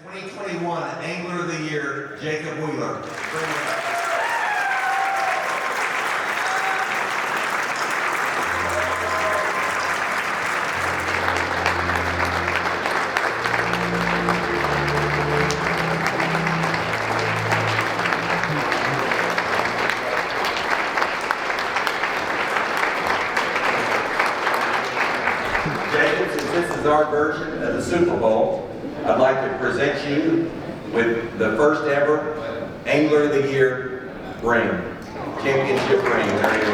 2021 Angler of the Year, Jacob Wheeler. Bring it up. Jacob, since this is our version of the Super Bowl, I'd like to present you with the first ever Angler of the Year ring, championship ring. There you go.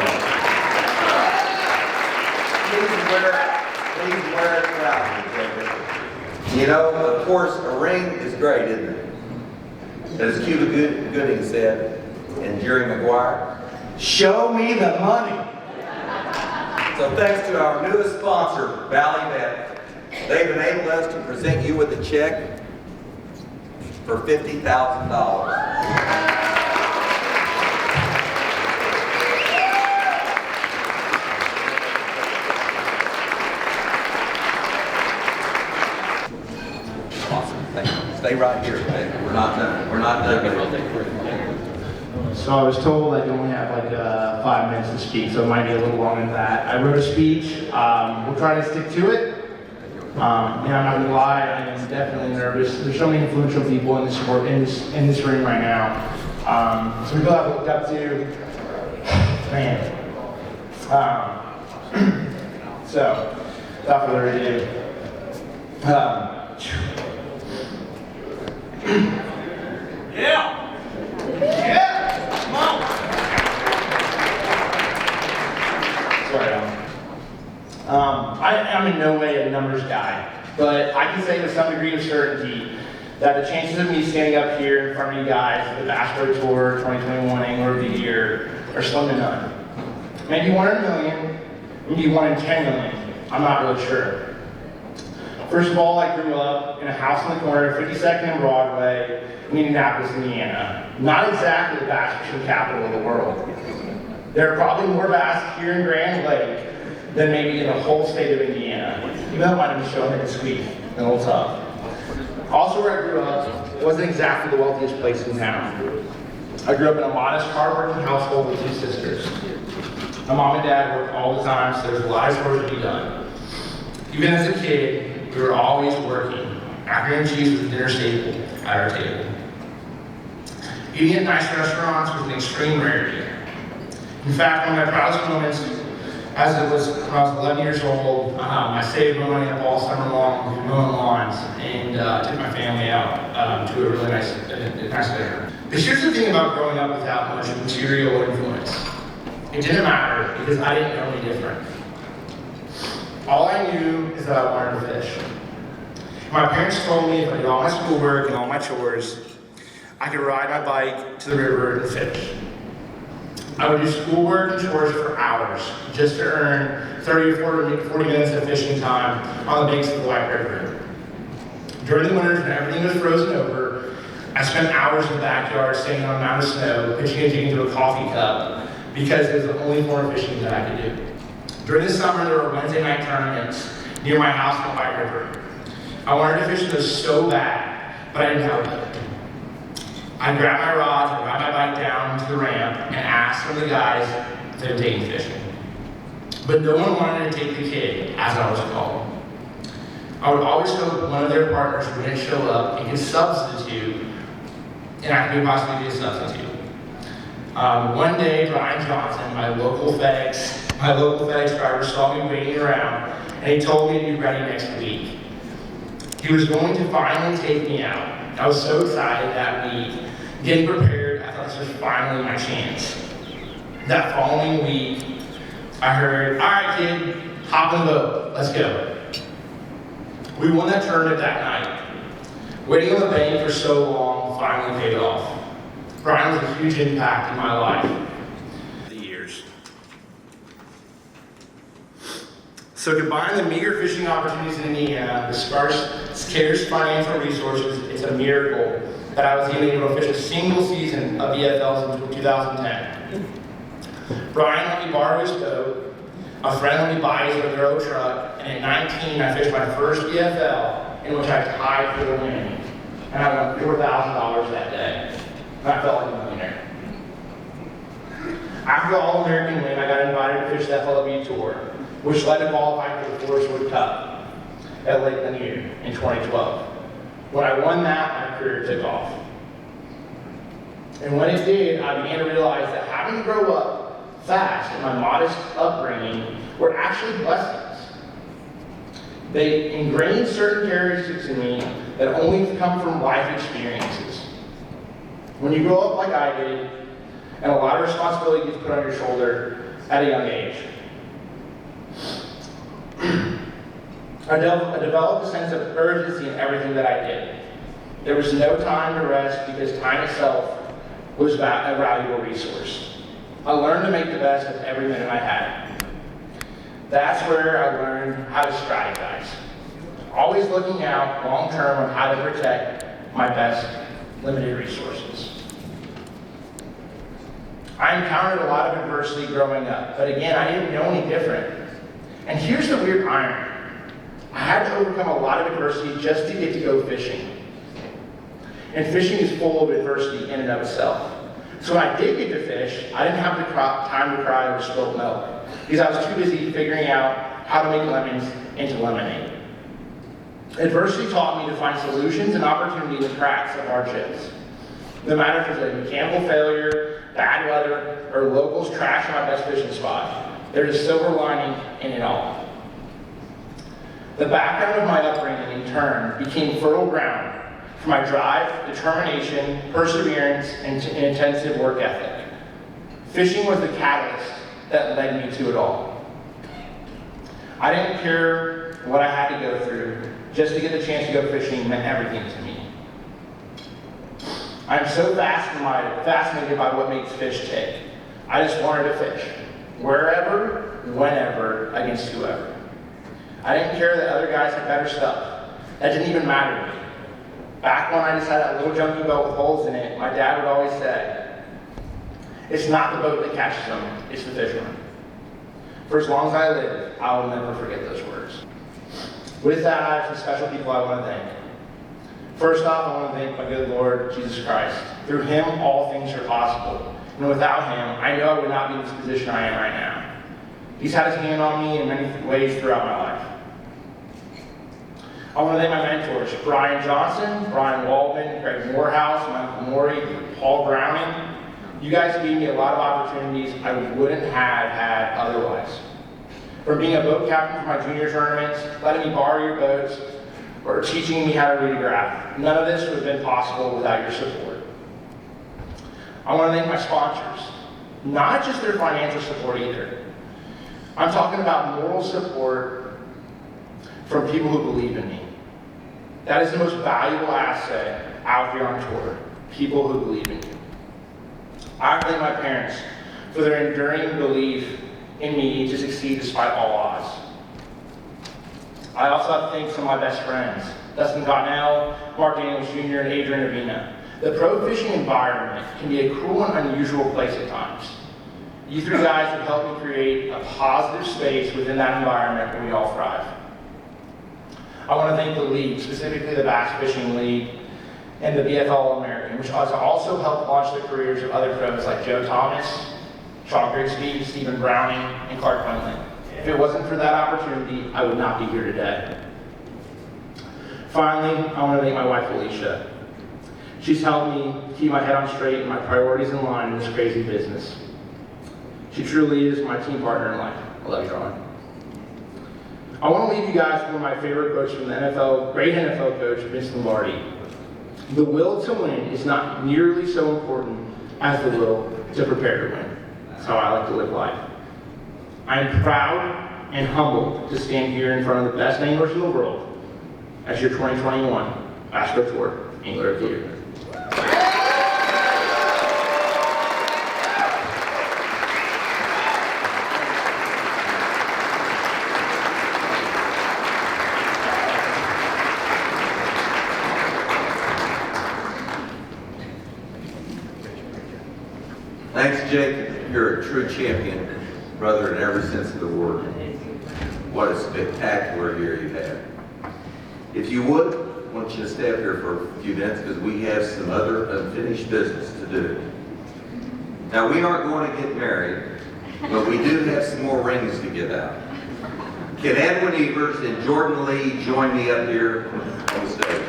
Please wear it proudly, Jacob. You know, of course, a ring is great, isn't it? As Cuba Gooding said, and Jerry Maguire, show me the money. So thanks to our newest sponsor, Valley Vet, they've enabled us to present you with a check for $50,000. Awesome, thank you. Stay right here, baby. We're not done. We're not done. So I was told I only have like 5 minutes to speak, so it might be a little longer than that. I wrote a speech. We'll try to stick to it. I'm not gonna lie, I am definitely nervous. There's so many influential people in this room right now. Some people I've looked up to. Man. So, without further ado. Yeah! Come on! Sorry, I'm in no way a numbers guy, but I can say with some degree of certainty that the chances of me standing up here in front of you guys at the Bass Pro Tour 2021 Angler of the Year are slim to none. Maybe 1 in a million, maybe 1 in 10 million. I'm not really sure. First of all, I grew up in a house on the corner of 52nd and Broadway in Indianapolis, Indiana. Not exactly the bass fishing capital of the world. There are probably more bass here in Grand Lake than maybe in the whole state of Indiana. You might want to show it this week in Old Tough. Also, where I grew up, it wasn't exactly the wealthiest place in town. I grew up in a modest, hard-working household with 2 sisters. My mom and dad worked all the time, so there's a lot of chores to be done. Even as a kid, we were always working. Macaroni and cheese was a dinner staple at our table. Eating at nice restaurants was an extreme rarity. In fact, one of my proudest moments, as it was when I was 11 years old, I saved my money up all summer long mowing lawns and took my family out to a really nice dinner. But here's the thing about growing up without much material influence. It didn't matter because I didn't know any different. All I knew is that I wanted to fish. My parents told me if I did all my schoolwork and all my chores, I could ride my bike to the river and fish. I would do schoolwork and chores for hours just to earn 30 or 40 minutes of fishing time on the banks of the White River. During the winters when everything was frozen over, I spent hours in the backyard standing on a mound of snow, pitching a jig into a coffee cup because it was the only form of fishing that I could do. During the summer, there were Wednesday night tournaments near my house on the White River. I wanted to fish those so bad, but I didn't have them. I'd grab my rods and ride my bike down to the ramp and ask one of the guys if they would take me fishing. But no one wanted to take the kid, as I was called. I would always hope one of their partners wouldn't show up and could substitute, and I could possibly be a substitute. One day, Brian Johnson, my local FedEx driver, saw me waiting around, and he told me to be ready next week. He was going to finally take me out. I was so excited that week. Getting prepared, I thought this was finally my chance. That following week, I heard, all right, kid, hop in the boat, let's go. We won that tournament that night. Waiting on the bank for so long finally paid off. Brian was a huge impact in my life. The years. So combining the meager fishing opportunities in Indiana, the scarce financial resources, it's a miracle that I was even able to fish a single season of BFLs in 2010. Brian let me borrow his boat, a friend let me buy his Maduro truck, and at 19 I fished my first BFL in which I tied for the win. and I won $4,000 that day. And I felt like a millionaire. After the All-American win, I got invited to fish the FLW Tour, which led to qualifying for the Forest Wood Cup at Lake Lanier in 2012. When I won that, my career took off. And when it did, I began to realize that having to grow up fast in my modest upbringing were actually blessings. They ingrained certain characteristics in me that only come from life experiences. When you grow up like I did, and a lot of responsibility gets put on your shoulder at a young age, I developed a sense of urgency in everything that I did. There was no time to rest because time itself was a valuable resource. I learned to make the best of every minute I had. That's where I learned how to strategize. Always looking out long term on how to protect my best limited resources. I encountered a lot of adversity growing up, but again, I didn't know any different. And here's the weird irony. I had to overcome a lot of adversity just to get to go fishing. And fishing is full of adversity in and of itself. So when I did get to fish, I didn't have the time to cry over spilled milk, because I was too busy figuring out how to make lemons into lemonade. Adversity taught me to find solutions and opportunity in the cracks of hardships. No matter if it's a mechanical failure, bad weather, or locals trashing my best fishing spot, there's a silver lining in it all. The background of my upbringing, in turn, became fertile ground for my drive, determination, perseverance, and intensive work ethic. Fishing was the catalyst that led me to it all. I didn't care what I had to go through. Just to get the chance to go fishing meant everything to me. I am so fascinated by what makes fish tick. I just wanted to fish, wherever, whenever, against whoever. I didn't care that other guys had better stuff. That didn't even matter to me. Back when I just had that little junky boat with holes in it, my dad would always say, "It's not the boat that catches them, it's the fisherman." For as long as I live, I will never forget those words. With that, I have some special people I want to thank. First off, I want to thank my good Lord, Jesus Christ. Through Him, all things are possible. And without Him, I know I would not be in this position I am right now. He's had His hand on me in many ways throughout my life. I want to thank my mentors, Brian Johnson, Brian Waldman, Craig Morehouse, Michael Morey, Paul Browning. You guys gave me a lot of opportunities I wouldn't have had otherwise. From being a boat captain for my junior tournaments, letting me borrow your boats, or teaching me how to read a graph. None of this would have been possible without your support. I want to thank my sponsors, not just their financial support either. I'm talking about moral support from people who believe in me. That is the most valuable asset out here on tour, people who believe in you. I thank my parents for their enduring belief in me to succeed despite all odds. I also have to thank some of my best friends, Dustin Cotnell, Mark Daniels Jr., and Adrian Avina. The pro fishing environment can be a cruel and unusual place at times. You three guys have helped me create a positive space within that environment where we all thrive. I want to thank the league, specifically the Bass Fishing League and the BFL All-American, which has also helped launch the careers of other pros like Joe Thomas, Sean Grigsby, Stephen Browning, and Clark Quinlan. If it wasn't for that opportunity, I would not be here today. Finally, I want to thank my wife, Alicia. She's helped me keep my head on straight and my priorities in line in this crazy business. She truly is my team partner in life. I love you, Ron. I want to leave you guys with one of my favorite quotes from the NFL, great NFL coach, Vince Lombardi. The will to win is not nearly so important as the will to prepare to win. That's how I like to live life. I am proud and humbled to stand here in front of the best anglers in the world as your 2021 Bass Pro Tour Angler of the Year. Thanks, Jake. You're a true champion, brother, in every sense of the word. What a spectacular year you've had. If you would, I want to want you to stay up here for a few minutes because we have some other unfinished business to do. Now, we aren't going to get married, but we do have some more rings to give out. Can Edwin Evers and Jordan Lee join me up here on the stage?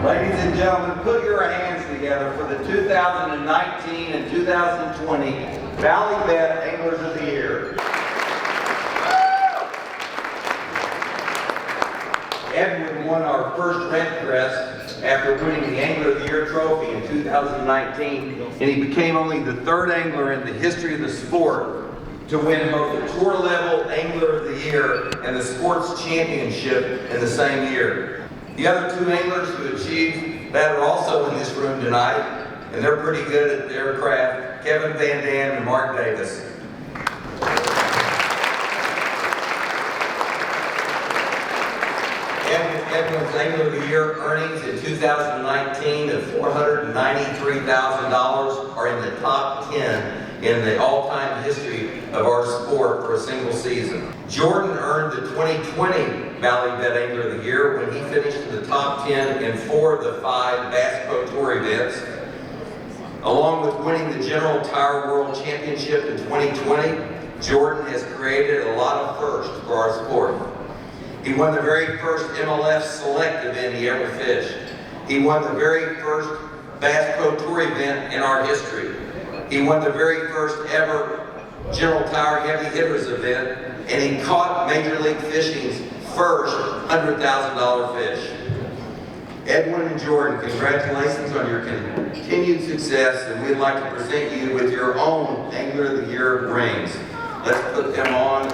Ladies and gentlemen, put your hands together for the 2019 and 2020 Valley Bet Anglers of the Year. Edwin won our first RedCrest after winning the Angler of the Year trophy in 2019, and he became only the third angler in the history of the sport to win both the tour level Angler of the Year and the sports championship in the same year. The other two anglers who achieved that are also in this room tonight, and they're pretty good at their craft, Kevin Van Dam and Mark Davis. Edwin's Angler of the Year earnings in 2019 of $493,000 are in the top 10 in the all-time history of our sport for a single season. Jordan earned the 2020 Valley Bet Angler of the Year when he finished in the top 10 in 4 of the 5 Bass Pro Tour events. Along with winning the General Tire World Championship in 2020, Jordan has created a lot of firsts for our sport. He won the very first MLF Select event he ever fished. He won the very first Bass Pro Tour event in our history. He won the very first ever General Tire Heavy Hitters event, and he caught Major League Fishing's first $100,000 fish. Edwin and Jordan, congratulations on your continued success, and we'd like to present you with your own Angler of the Year rings. Let's put them on.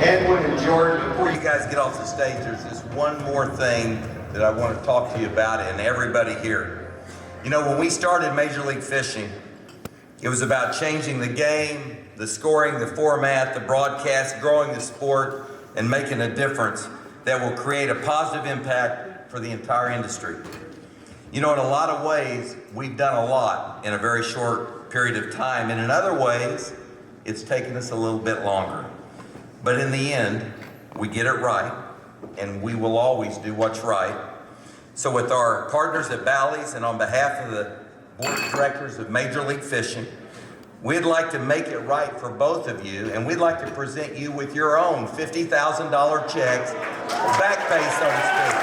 Edwin and Jordan, before you guys get off the stage, there's just one more thing that I want to talk to you about, and everybody here. You know, when we started Major League Fishing, it was about changing the game, the scoring, the format, the broadcast, growing the sport, and making a difference that will create a positive impact for the entire industry. You know, in a lot of ways, we've done a lot in a very short period of time, and in other ways, it's taken us a little bit longer. But in the end, we get it right, and we will always do what's right. So with our partners at Bally's and on behalf of the Board of Directors of Major League Fishing, we'd like to make it right for both of you, and we'd like to present you with your own $50,000 checks, back pay, so to speak.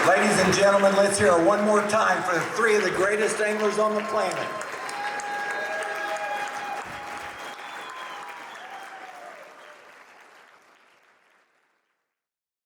Ladies and gentlemen, let's hear it one more time for 3 of the greatest anglers on the planet.